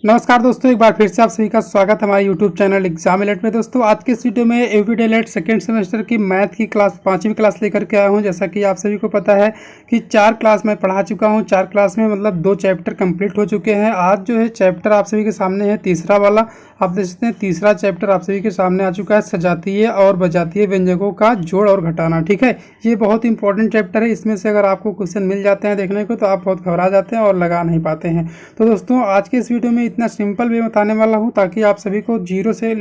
नमस्कार दोस्तों, एक बार फिर से आप सभी का स्वागत है हमारे यूट्यूब चैनल एग्जाम अलर्ट में। दोस्तों आज के इस वीडियो में एवरीडे लेट सेकेंड सेमेस्टर की मैथ की क्लास 5वीं क्लास लेकर के आया हूं। जैसा कि आप सभी को पता है कि 4 क्लास मैं पढ़ा चुका हूं। 4 क्लास में मतलब 2 चैप्टर कंप्लीट हो चुके हैं। आज जो है चैप्टर आप सभी के सामने है तीसरा वाला। आप देख सकते हैं तीसरा चैप्टर आप सभी के सामने आ चुका है, सजातीय और बजातीय व्यंजकों का जोड़ और घटाना। ठीक है, ये बहुत इंपॉर्टेंट चैप्टर है। इसमें से अगर आपको क्वेश्चन मिल जाते हैं देखने को तो आप बहुत घबरा जाते हैं और लगा नहीं पाते हैं। तो दोस्तों आज के इस वीडियो में इतना सिंपल वे बताने वाला हूं ताकि आप सभी को जीरो से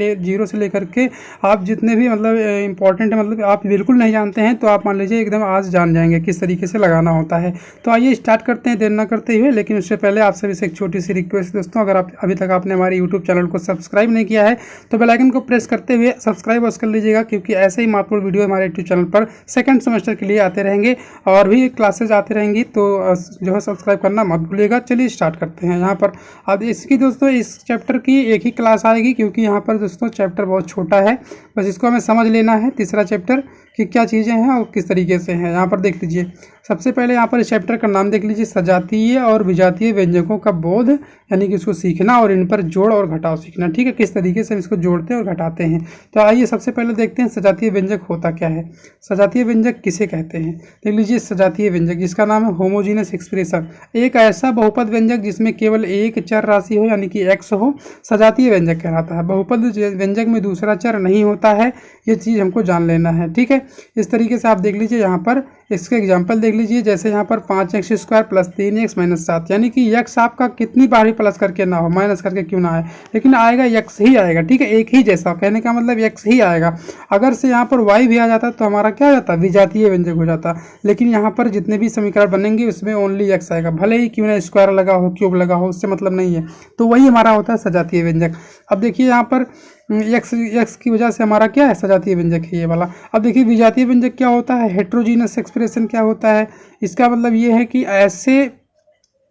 लेकर के आप जितने भी मतलब इंपॉर्टेंट है, मतलब आप बिल्कुल नहीं जानते हैं तो आप मान लीजिए एकदम आज जान जाएंगे किस तरीके से लगाना होता है। तो आइए स्टार्ट करते हैं देर ना करते हुए। लेकिन उससे पहले आप सभी से एक छोटी सी रिक्वेस्ट दोस्तों, अगर आप अभी तक आपने हमारे यूट्यूब चैनल को सब्सक्राइब नहीं किया है तो बेल आइकन को प्रेस करते हुए सब्सक्राइब कर लीजिएगा, क्योंकि ऐसे ही महत्वपूर्ण वीडियो हमारे यूट्यूब चैनल पर सेकंड सेमेस्टर के लिए आते रहेंगे और भी क्लासेज आते रहेंगी। तो जो है सब्सक्राइब करना मत भूलिएगा। चलिए स्टार्ट करते हैं। यहाँ पर अब इसकी दोस्तों इस चैप्टर की एक ही क्लास आएगी, क्योंकि यहाँ पर दोस्तों चैप्टर बहुत छोटा है। बस इसको हमें समझ लेना है तीसरा चैप्टर कि क्या चीज़ें हैं और किस तरीके से हैं। यहाँ पर देख लीजिए, सबसे पहले यहाँ पर इस चैप्टर का नाम देख लीजिए, सजातीय और विजातीय व्यंजकों का बोध, यानी कि इसको सीखना और इन पर जोड़ और घटाव सीखना। ठीक है, किस तरीके से हम इसको जोड़ते हैं और घटाते हैं। तो आइए सबसे पहले देखते हैं सजातीय व्यंजक होता क्या है, सजातीय व्यंजक किसे कहते हैं। देख लीजिए सजातीय व्यंजक जिसका नाम है होमोजीनस एक्सप्रेशन, एक ऐसा बहुपद व्यंजक जिसमें केवल एक चर राशि हो यानी कि एक्स हो, सजातीय व्यंजक कहलाता है। बहुपद व्यंजक में दूसरा चर नहीं होता है, ये चीज़ हमको जान लेना है। ठीक है, इस तरीके से आप देख लीजिए। यहाँ पर इसके एग्जाम्पल देख लीजिए, जैसे यहाँ पर 5x² + 3x - 7, यानी कि x आपका कितनी बार भी प्लस करके ना हो, माइनस करके क्यों ना आए, लेकिन आएगा x ही आएगा। ठीक है, एक ही जैसा, कहने का मतलब x ही आएगा। अगर से यहाँ पर y भी आ जाता तो हमारा क्या हो जाता, विजातीय व्यंजक हो जाता। लेकिन यहाँ पर जितने भी समीकरण बनेंगे उसमें ओनली x आएगा, भले ही क्यों ना स्क्वायर लगा हो, क्यूब लगा हो, उससे मतलब नहीं है। तो वही हमारा होता है सजातीय व्यंजक। अब देखिए यहाँ पर x की वजह से हमारा क्या है, सजातीय व्यंजक है ये वाला। अब देखिए विजातीय व्यंजक क्या होता है, हेट्रोजीनस एक्सप्रेशन क्या होता है। इसका मतलब ये है कि ऐसे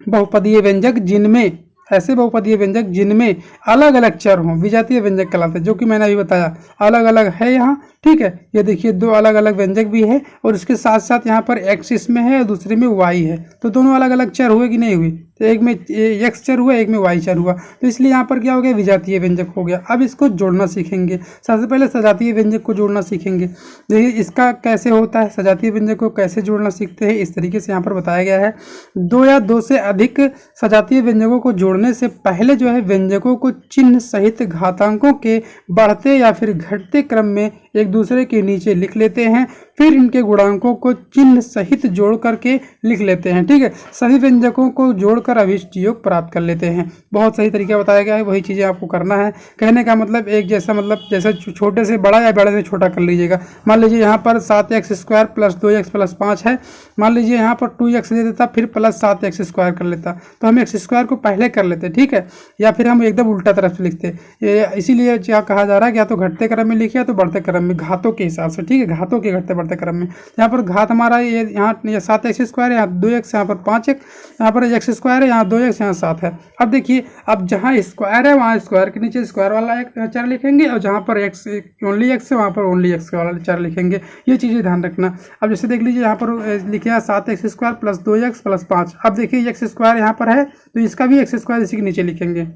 बहुपदीय व्यंजक जिनमें अलग अलग चर हों, विजातीय व्यंजक कहलाते हैं। जो कि मैंने अभी बताया अलग अलग है यहाँ। ठीक है, ये देखिए 2 अलग अलग व्यंजक भी है और इसके साथ साथ यहाँ पर x इसमें है और दूसरे में y है। तो दोनों अलग अलग चर हुए कि नहीं हुई, तो एक में x चर हुआ, एक में y चर हुआ, तो इसलिए यहाँ पर क्या हो गया, विजातीय व्यंजक हो गया। अब इसको जोड़ना सीखेंगे। सबसे पहले सजातीय व्यंजक को जोड़ना सीखेंगे। देखिए इसका कैसे होता है, सजातीय व्यंजक को कैसे जोड़ना सीखते हैं, इस तरीके से यहाँ पर बताया गया है। 2 या 2 से अधिक सजातीय व्यंजकों को जोड़ने से पहले जो है व्यंजकों को चिन्ह सहित घातांकों के बढ़ते या फिर घटते क्रम में एक दूसरे के नीचे लिख लेते हैं, फिर इनके गुणांकों को चिन्ह सहित जोड़ करके लिख लेते हैं। ठीक है, सभी व्यंजकों को जोड़कर अभिष्ट योग प्राप्त कर लेते हैं। बहुत सही तरीका बताया गया है, वही चीज़ें आपको करना है। कहने का मतलब एक जैसा, मतलब जैसे छोटे से बड़ा या बड़े से छोटा कर लीजिएगा। मान लीजिए यहाँ पर 7x² + 2x + 5 है, मान लीजिए यहाँ पर 2x दे देता, फिर प्लस 7x² कर लेता, तो हम x² को पहले कर लेते। ठीक है, या फिर हम एकदम उल्टा तरफ से लिखते। इसीलिए क्या कहा जा रहा है कि या तो घटते क्रम में लिखिए या तो बढ़ते क्रम में, घातों के हिसाब से। ठीक है, घातों के घटते बढ़ते क्रम में। यहाँ पर घात हमारा ये यहाँ 7x² है, यहाँ 2x, यहाँ पर 5x, यहाँ पर x² है, यहाँ 2x, यहाँ 7 है। अब देखिए, अब जहाँ स्क्वायर है वहाँ स्क्वायर के नीचे स्क्वायर वाला एक चर लिखेंगे, और जहाँ पर x ओनली x है वहाँ पर ओनली x वाला चर लिखेंगे। ये चीज़ें ध्यान रखना। अब जैसे देख लीजिए यहाँ पर लिखे है 7x² + 2x + 5। अब देखिए x² यहाँ पर है तो इसका भी x² इसी के नीचे लिखेंगे।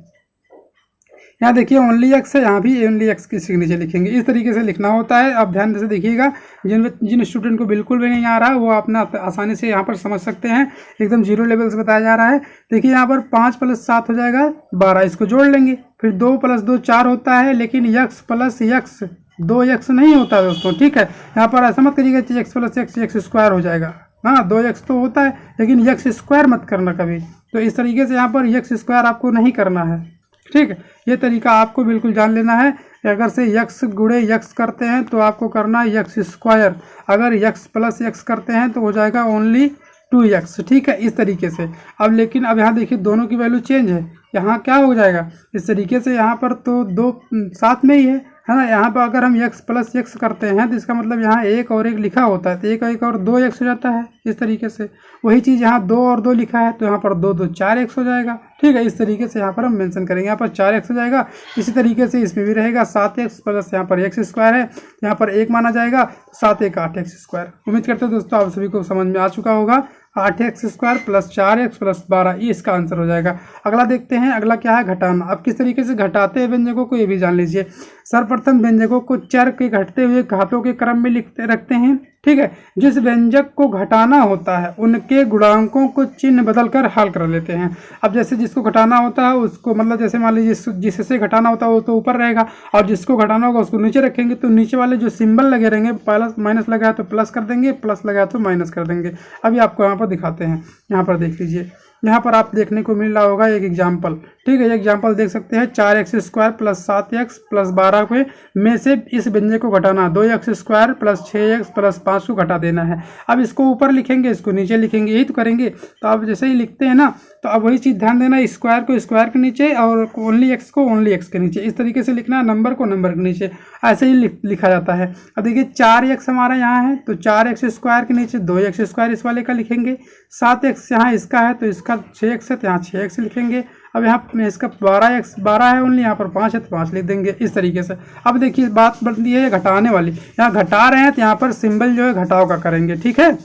यहाँ देखिए ओनली x है, यहाँ भी ओनली x के नीचे लिखेंगे। इस तरीके से लिखना होता है। आप ध्यान से देखिएगा, जिन स्टूडेंट को बिल्कुल भी नहीं आ रहा है वो अपना आसानी से यहाँ पर समझ सकते हैं। एकदम 0 लेवल से बताया जा रहा है। देखिए यहाँ पर 5 + 7 हो जाएगा 12, इसको जोड़ लेंगे। फिर 2 + 2 4 होता है, लेकिन x + x 2x नहीं होता दोस्तों। ठीक है, यहाँ पर ऐसा मत करिएगा कि x + x हो जाएगा। हाँ, 2x तो होता है, लेकिन x² मत करना कभी। तो इस तरीके से यहाँ पर x² आपको नहीं करना है। ठीक है, ये तरीका आपको बिल्कुल जान लेना है। अगर से x गुणे x करते हैं तो आपको करना है x², अगर x + x करते हैं तो हो जाएगा ओनली 2x। ठीक है, इस तरीके से। अब लेकिन अब यहाँ देखिए दोनों की वैल्यू चेंज है, यहाँ क्या हो जाएगा इस तरीके से। यहाँ पर तो 2 साथ में ही है ना। यहाँ पर अगर हम x + x करते हैं तो इसका मतलब यहाँ 1 और 1 लिखा होता है, तो 1 1 और 2x हो जाता है इस तरीके से। वही चीज़ यहाँ 2 और 2 लिखा है तो यहाँ पर 2 2 4x हो जाएगा। ठीक है, इस तरीके से यहाँ पर हम मेंशन करेंगे। यहाँ पर 4x हो जाएगा। इसी तरीके से इसमें भी रहेगा 7x + यहाँ पर x² है, यहाँ पर 1 माना जाएगा, 7 1 8x²। उम्मीद करते हैं दोस्तों आप सभी को समझ में आ चुका होगा। 8x² प्लस 4x प्लस 12, ये इसका आंसर हो जाएगा। अगला देखते हैं, अगला क्या है, घटाना। अब किस तरीके से घटाते हैं व्यंजकों को, ये भी जान लीजिए। सर्वप्रथम व्यंजकों को चर के घटते हुए घातों के क्रम में रखते हैं, ठीक है। जिस व्यंजक को घटाना होता है उनके गुणांकों को चिन्ह बदलकर हल कर लेते हैं। अब जैसे जिसको घटाना होता है उसको, मतलब जैसे मान लीजिए जिससे घटाना होता है वो तो ऊपर रहेगा, और जिसको घटाना होगा उसको नीचे रखेंगे, तो नीचे वाले जो सिंबल लगे रहेंगे, प्लस माइनस लगा है तो प्लस कर देंगे, प्लस लगा है तो माइनस कर देंगे। अभी आपको यहाँ पर दिखाते हैं, यहाँ पर देख लीजिए, यहाँ पर आप देखने को मिल रहा होगा एक एग्जाम्पल, ठीक है। एग्जाम्पल देख सकते हैं, 4x² प्लस 7x प्लस 12 के में से इस व्यंजक को घटाना, 2x² प्लस 6x प्लस 5 को घटा देना है। अब इसको ऊपर लिखेंगे, इसको नीचे लिखेंगे, यही तो करेंगे। तो आप जैसे ही लिखते हैं ना, तो अब वही चीज़ ध्यान देना, स्क्वायर को स्क्वायर के नीचे और ओनली एक्स को ओनली एक्स के नीचे, इस तरीके से लिखना है, नंबर को नंबर के नीचे, ऐसे ही लिखा जाता है। अब देखिए 4x हमारा यहाँ है, तो 4x² के नीचे 2x² इस वाले का लिखेंगे, 7x यहाँ इसका है तो इसका 6x है तो यहाँ 6x लिखेंगे। अब यहाँ इसका 12 है ओनली, यहाँ पर 5 है तो 5 लिख देंगे, इस तरीके से। अब देखिए बात बनती है घटाने वाली, यहाँ घटा रहे हैं तो यहाँ पर सिंबल जो है घटाव का करेंगे, ठीक है।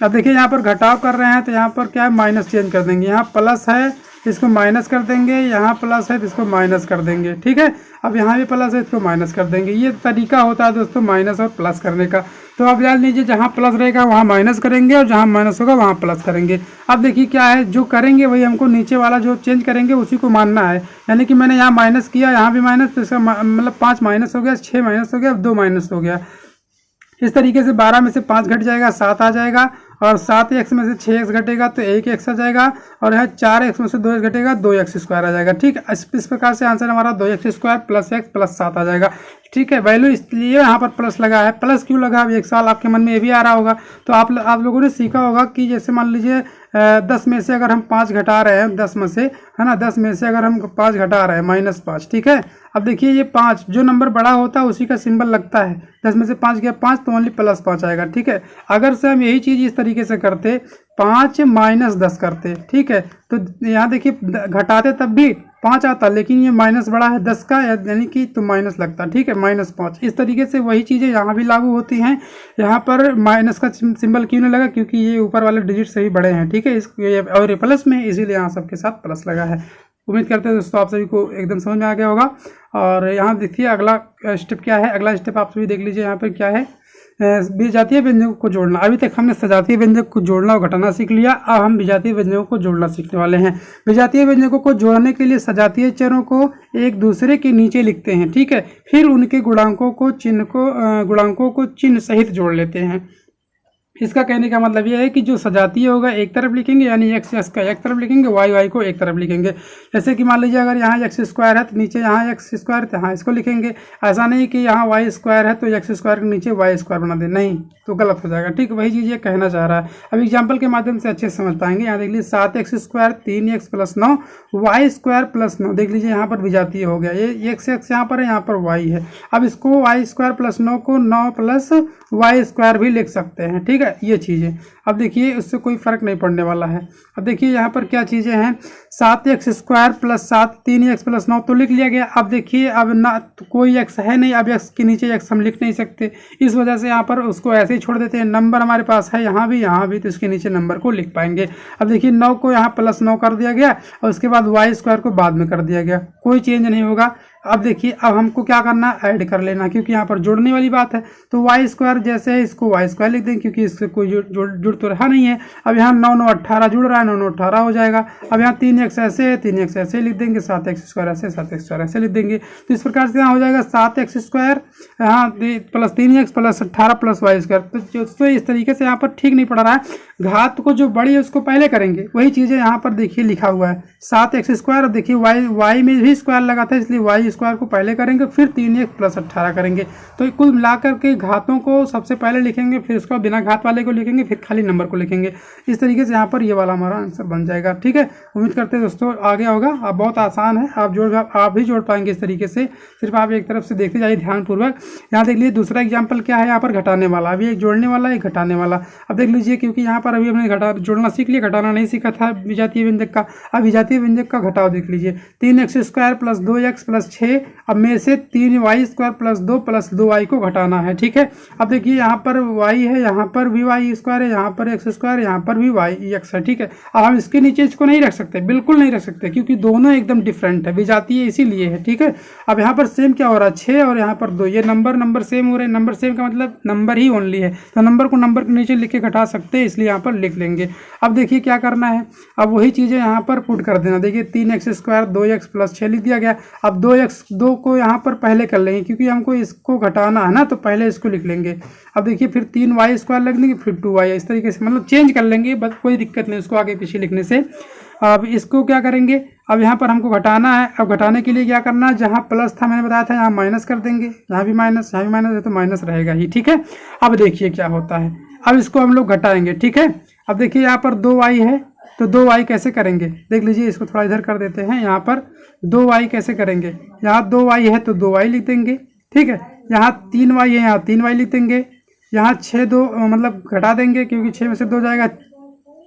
अब देखिए यहाँ पर घटाव कर रहे हैं तो यहाँ पर क्या है, माइनस चेंज कर देंगे, यहाँ प्लस है इसको माइनस कर देंगे, यहाँ प्लस है तो इसको माइनस कर देंगे, ठीक है। अब यहाँ भी प्लस है इसको माइनस कर देंगे, ये तरीका होता है दोस्तों माइनस और प्लस करने का। तो आप जान लीजिए जहाँ प्लस रहेगा वहाँ माइनस करेंगे और जहाँ माइनस होगा वहाँ प्लस करेंगे। अब देखिए क्या है, जो करेंगे वही हमको नीचे वाला जो चेंज करेंगे उसी को मानना है। यानी कि मैंने यहाँ माइनस किया, यहाँ भी माइनस, तो इसका मतलब 5 माइनस हो गया, 6 माइनस हो गया, 2 माइनस हो गया। इस तरीके से 12 में से 5 घट जाएगा, 7 आ जाएगा, और 7x में से 6x घटेगा तो 1x आ जाएगा, और यहाँ 4x में से 2x घटेगा, 2x² आ जाएगा, ठीक है। इस प्रकार से आंसर हमारा 2x² प्लस x प्लस 7 आ जाएगा, ठीक है। वैल्यू इसलिए यहाँ पर प्लस लगा है। प्लस क्यों लगा, अब एक सवाल आपके मन में ये भी आ रहा होगा। तो आप लोगों ने सीखा होगा कि जैसे मान लीजिए 10 में से अगर हम 5 घटा रहे हैं, 10 में से, है ना, 10 में से अगर हम 5 घटा रहे हैं, -5, ठीक है। अब देखिए ये 5 जो नंबर बड़ा होता है उसी का सिंबल लगता है, 10 में से 5 गया 5 तो ओनली +5 आएगा, ठीक है। अगर से हम यही चीज़ इस तरीके से करते, 5 - 10 करते, ठीक है, तो यहाँ देखिए घटाते तब भी 5 आता, लेकिन ये माइनस बड़ा है 10 का, यानी कि तो माइनस लगता, ठीक है, -5। इस तरीके से वही चीज़ें यहाँ भी लागू होती हैं। यहाँ पर माइनस का सिंबल क्यों नहीं लगा, क्योंकि ये ऊपर वाले डिजिट से ही बड़े हैं, ठीक है, और ये प्लस में, इसीलिए यहाँ सबके साथ प्लस लगा है। उम्मीद करते हैं दोस्तों आप सभी को एकदम समझ में आ गया होगा। और यहाँ देखिए अगला स्टेप क्या है, अगला स्टेप आप सभी देख लीजिए, यहाँ पर क्या है, विजातीय व्यंजकों को जोड़ना। अभी तक हमने सजातीय व्यंजक को जोड़ना और घटाना सीख लिया, अब हम विजातीय व्यंजकों को जोड़ना सीखने वाले हैं। विजातीय व्यंजकों को जोड़ने के लिए सजातीय चरों को एक दूसरे के नीचे लिखते हैं, ठीक है, फिर उनके गुणांकों को चिन्ह सहित जोड़ लेते हैं। इसका कहने का मतलब यह है कि जो सजातीय होगा एक तरफ लिखेंगे, यानी x का एक तरफ लिखेंगे, y को एक तरफ लिखेंगे। जैसे कि मान लीजिए अगर यहाँ x² है तो नीचे यहाँ x² तो यहाँ इसको लिखेंगे। ऐसा नहीं कि यहाँ y² है तो x² के नीचे y² बना दे, नहीं, तो गलत हो जाएगा, ठीक। वही चीज़ ये कहना चाह रहा है। अब एग्जाम्पल के माध्यम से अच्छे से समझ पाएंगे। यहाँ देख लीजिए 7x² 3x + 9 y² + 9, देख लीजिए यहाँ पर विजातीय हो गया, ये x यहाँ पर है, यहाँ पर y है। अब इसको y² + 9 को 9 + y² भी लिख सकते हैं, ठीक है, ये चीज़ें। अब देखिए उससे कोई फर्क नहीं पड़ने वाला है। अब देखिए यहाँ पर क्या चीज़ें हैं, 7x² + 7 3x + 9 तो लिख लिया गया। अब देखिए अब ना तो कोई x है नहीं, अब x के नीचे x हम लिख नहीं सकते, इस वजह से यहाँ पर उसको ऐसे ही छोड़ देते हैं। नंबर हमारे पास है यहाँ भी, तो इसके नीचे नंबर को लिख पाएंगे। अब देखिए 9 को यहाँ +9 कर दिया गया, और उसके बाद y² को बाद में कर दिया गया, कोई चेंज नहीं होगा। अब देखिए अब हमको क्या करना, ऐड कर लेना, क्योंकि यहाँ पर जोड़ने वाली बात है। तो y² जैसे है इसको y² लिख दें, क्योंकि इससे कोई जुड़ तो रहा नहीं है। अब यहाँ 9 9 18 जुड़ रहा है, 9 9 18 हो जाएगा। अब यहाँ 3x ऐसे है, 3x ऐसे लिख देंगे, 7x² ऐसे, 7x² ऐसे लिख देंगे। तो इस प्रकार से यहाँ हो जाएगा 7x² यहाँ + 3x + 18 + y²। तो इस तरीके से यहाँ पर ठीक नहीं पड़ रहा है। घात को जो बड़ी है उसको पहले करेंगे, वही चीज़ें यहाँ पर देखिए लिखा हुआ है 7x²। अब देखिए y में भी स्क्वायर लगा था, इसलिए y² को पहले करेंगे, फिर 3x + 18 करेंगे। तो कुल मिलाकर के घातों को सबसे पहले लिखेंगे, फिर उसको बिना घात वाले को लिखेंगे, फिर खाली नंबर को लिखेंगे। इस तरीके से यहाँ पर ये वाला हमारा आंसर बन जाएगा, ठीक है। उम्मीद करते हैं दोस्तों आ गया होगा। अब बहुत आसान है, आप भी जोड़ पाएंगे इस तरीके से, सिर्फ आप एक तरफ से देखते जाइए ध्यानपूर्वक। यहाँ देख लीजिए दूसरा एग्जाम्पल क्या है, यहाँ पर घटाने वाला, अभी एक जोड़ने वाला एक घटाने वाला। अब देख लीजिए, क्योंकि यहाँ पर अभी हमने जोड़ना सीख लिया, घटाना नहीं सीखा था विजातीय व्यंजक का। अब विजातीय व्यंजक का घटाव देख लीजिए, 3x² + 2x + 6। अब में से 3y² प्लस 2 प्लस 2y को घटाना है, ठीक है। अब देखिए यहाँ पर y है, यहाँ पर भी y² है, यहाँ पर x², यहाँ पर भी x है, ठीक है। अब हम इसके नीचे इसको नहीं रख सकते, बिल्कुल नहीं रख सकते, क्योंकि दोनों एकदम डिफरेंट है, विजातीय इसीलिए है, ठीक है। अब यहाँ पर सेम क्या हो रहा है, 6 और यहाँ पर 2, ये नंबर सेम हो रहे हैं। नंबर सेम का मतलब नंबर ही ओनली है, तो नंबर को नंबर के नीचे लिख के घटा सकते हैं, इसलिए यहाँ पर लिख लेंगे। अब देखिए क्या करना है, अब वही चीज़ें यहाँ पर पुट कर देना। देखिए 3x² 2x प्लस 6 लिख दिया गया। अब 2 को यहाँ पर पहले कर लेंगे, क्योंकि हमको इसको घटाना है ना, तो पहले इसको लिख लेंगे। अब देखिए फिर 3y² लिख देंगे, फिर 2y, इस तरीके से मतलब चेंज कर लेंगे, बस कोई दिक्कत नहीं उसको आगे पीछे लिखने से। अब इसको क्या करेंगे, अब यहाँ पर हमको घटाना है। अब घटाने के लिए क्या करना है, जहाँ प्लस था मैंने बताया था, यहाँ माइनस कर देंगे, यहाँ भी माइनस, यहाँ भी माइनस है, तो माइनस रहेगा ही, ठीक है। अब देखिए क्या होता है, अब इसको हम लोग घटाएंगे, ठीक है। अब देखिए यहाँ पर 2y है, तो 2y कैसे करेंगे, देख लीजिए, इसको थोड़ा इधर कर देते हैं। यहाँ पर 2y कैसे करेंगे, यहाँ 2y है तो 2y लिख देंगे, ठीक है। यहाँ 3y है, यहाँ 3y लिख देंगे। यहाँ 6 2 मतलब घटा देंगे, क्योंकि 6 में से 2 जाएगा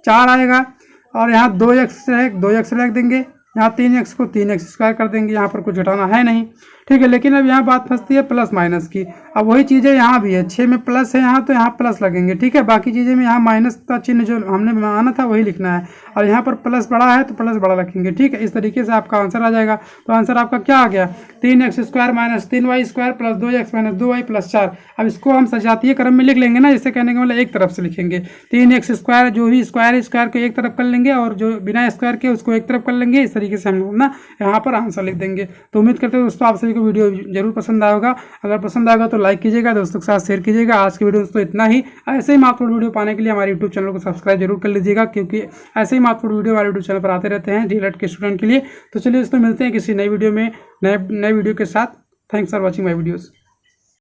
4 आएगा। और यहाँ 2x है, 2x रख देंगे। यहाँ 3x को 3x² कर देंगे, यहाँ पर कुछ घटाना है नहीं, ठीक है। लेकिन अब यहाँ बात फंसती है प्लस माइनस की। अब वही चीज़ें यहाँ भी है, 6 में प्लस है यहाँ, तो यहाँ प्लस लगेंगे, ठीक है। बाकी चीज़ें में यहाँ माइनस का चिन्ह जो हमने बनाना था वही लिखना है, और यहाँ पर प्लस बड़ा है तो प्लस बड़ा रखेंगे, ठीक है। इस तरीके से आपका आंसर आ जाएगा। तो आंसर आपका क्या आ गया, 3x² minus 3y² plus 2x minus 2y plus 4। अब इसको हम सजातीय क्रम में लिख लेंगे ना, जिससे कहने का मतलब एक तरफ से लिखेंगे। 3x², जो भी स्क्वायर है स्क्वायर को एक तरफ कर लेंगे, और जो बिना स्क्वायर के उसको एक तरफ कर लेंगे। इस तरीके से हम लोग ना यहाँ पर आंसर लिख देंगे। तो उम्मीद करते हैं दोस्तों आप सभी को वीडियो जरूर पसंद आएगा। अगर पसंद आएगा तो लाइक कीजिएगा, दोस्तों के साथ शेयर कीजिएगा। आज की वीडियो दोस्तों इतना ही। ऐसे ही महत्वपूर्ण वीडियो पाने के लिए हमारे यूट्यूब चैनल को सब्सक्राइब जरूर कर लीजिएगा, क्योंकि ऐसे ही महत्वपूर्ण वीडियो हमारे यूट्यूब चैनल पर आते रहते हैं डीएलएड के स्टूडेंट के लिए। तो चलिए दोस्तों मिलते हैं किसी नई वीडियो में नए वीडियो के साथ। Thanks for watching my videos.